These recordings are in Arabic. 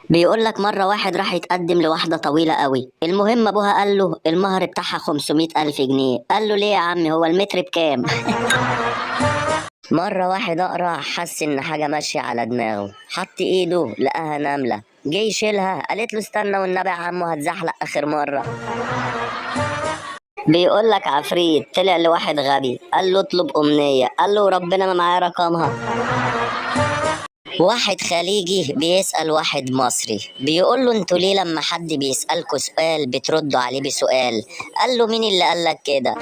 بيقول لك مرة واحد راح يتقدم لواحدة طويلة قوي. المهم ابوها قال له المهر بتاعها 500 ألف جنيه. قال له ليه يا عمي، هو المتر بكام؟ مرة واحد أقرع حس إن حاجة ماشية على دماغه، حط إيده لقاها نملة، جه يشيلها قالت له استنى والنبي يا عمو هتزحلق آخر مرة. بيقول لك عفريت طلع لواحد غبي قال له اطلب أمنية، قال له ربنا ما معايا رقمها. واحد خليجي بيسأل واحد مصري، بيقول له انتوا ليه لما حد بيسألكوا سؤال بتردوا عليه بسؤال؟ قال له مين اللي قالك كده؟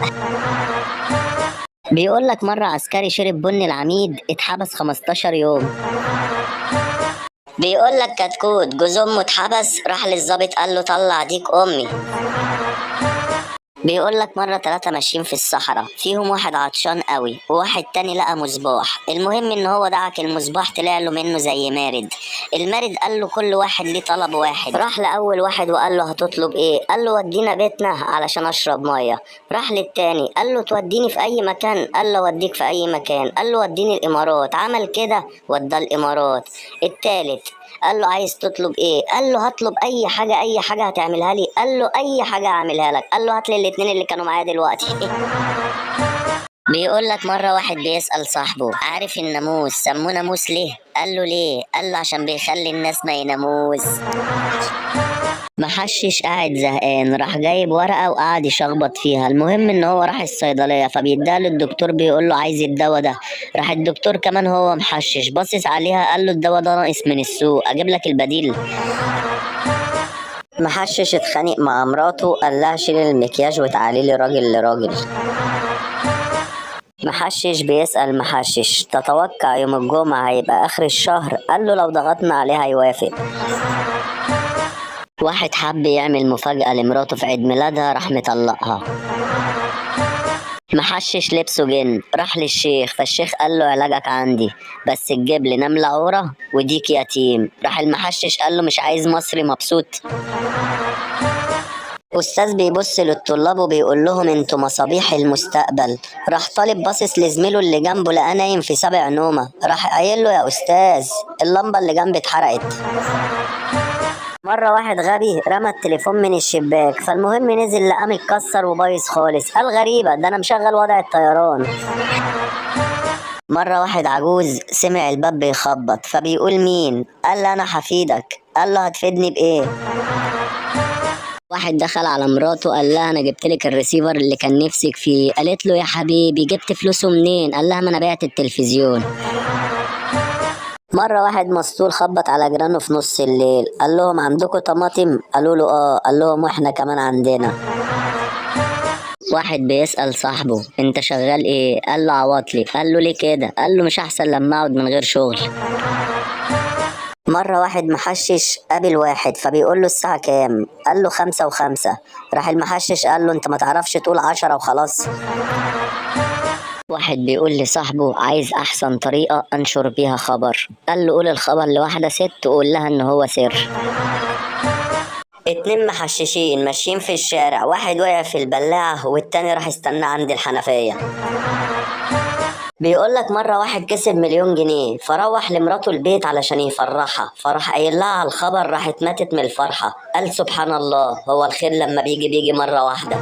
بيقول لك مرة عسكري شرب بن العميد اتحبس 15 يوم. بيقول لك كتكوت جوز امه اتحبس، راح للظابط قال له طلع ديك امي. بيقول لك مرة 3 ماشيين في الصحراء، فيهم واحد عطشان قوي وواحد تاني لقى مصباح. المهم ان هو دعك المصباح طلع له منه زي مارد. المارد قال له كل واحد ليه طلب واحد. راح لأول واحد وقال له هتطلب ايه؟ قال له ودينا بيتنا علشان اشرب مية. راح للتاني قال له توديني في اي مكان؟ قال له وديك في اي مكان. قال له وديني الامارات. عمل كده ودى الامارات. التالت قال له عايز تطلب ايه؟ قال له هطلب اي حاجه، اي حاجه هتعملها لي. قال له اي حاجه هعملها لك. قال له هات لي الاتنين اللي كانوا معايا دلوقتي. بيقول لك مره واحد بيسأل صاحبه عارف الناموس سموه ناموس ليه؟ قال له ليه؟ قال له عشان بيخلي الناس ما يناموس. محشش قاعد زهقان راح جايب ورقة وقعد يشخبط فيها. المهم ان هو راح الصيدلية فبيديها للدكتور بيقول له عايز الدواء ده. راح الدكتور كمان هو محشش باصص عليها قال له الدواء ده ناقص من السوق، اجيب لك البديل. محشش اتخانق مع مراته قال لها شيل المكياج وتعالي لي راجل لراجل. محشش بيسأل محشش تتوقع يوم الجمعة هيبقى آخر الشهر؟ قال له لو ضغطنا عليه هيوافق. واحد حب يعمل مفاجأة لمراته في عيد ميلادها راح مطلقها. محشش لبسه جن راح للشيخ فالشيخ قال له علاجك عندي بس تجيب لي نملة عورة وديك يتيم. راح المحشش قال له مش عايز مصري مبسوط. أستاذ بيبص للطلاب وبيقول لهم انتوا مصابيح المستقبل. راح طالب باصص لزميله اللي جنبه لقاه نايم في 7 نومة. راح قايل له يا أستاذ اللمبة اللي جنبي اتحرقت. مرة واحد غبي رمى التليفون من الشباك فالمهم نزل لقاه متكسر وبايظ خالص. قال غريبة ده أنا مشغل وضع الطيران. مرة واحد عجوز سمع الباب بيخبط فبيقول مين؟ قال له أنا هفيدك. قال له هتفيدني بإيه؟ واحد دخل على مراته قال لها أنا جبتلك الريسيفر اللي كان نفسك فيه. قالت له يا حبيبي جبت فلوسه منين؟ قال لها ما أنا بعت التلفزيون. مرة واحد مسطول خبط على جيرانه في نص الليل قال لهم عندكم طماطم؟ قالوا له اه. قال لهم واحنا كمان عندنا. واحد بيسأل صاحبه انت شغال ايه؟ قال له عواطلي. قال له ليه كده؟ قال له مش احسن لما اقعد من غير شغل. مرة واحد محشش قابل واحد فبيقول له الساعة كام؟ قال له 5:05. راح المحشش قال له انت ما تعرفش تقول 10 وخلاص. واحد بيقول لصاحبه عايز احسن طريقة انشر بيها خبر. قال له قول الخبر لواحدة ست وقول لها ان هو سر. 2 محششين ماشيين في الشارع، واحد وقع في البلاعة والتاني راح استنى عند الحنفية. بيقول لك مرة واحد كسب 1,000,000 جنيه فروح لمراته البيت علشان يفرحها فراح قايل لها على الخبر راحت ماتت من الفرحة. قال سبحان الله هو الخير لما بيجي مرة واحدة.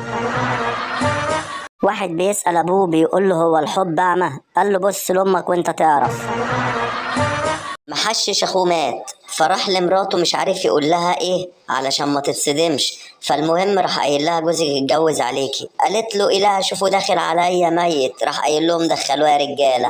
واحد بيسأل أبوه بيقول له هو الحب أعمى؟ قال له بص لأمك وأنت تعرف. محشش أخوه مات فراح لمراته مش عارف يقول لها إيه علشان ما تتصدمش. فالمهم راح قايل لها جوزك اتجوز عليكي. قالت له إيه؟ لا شوفوا داخل عليا ميت. راح قايل لهم دخلوه يا رجالة.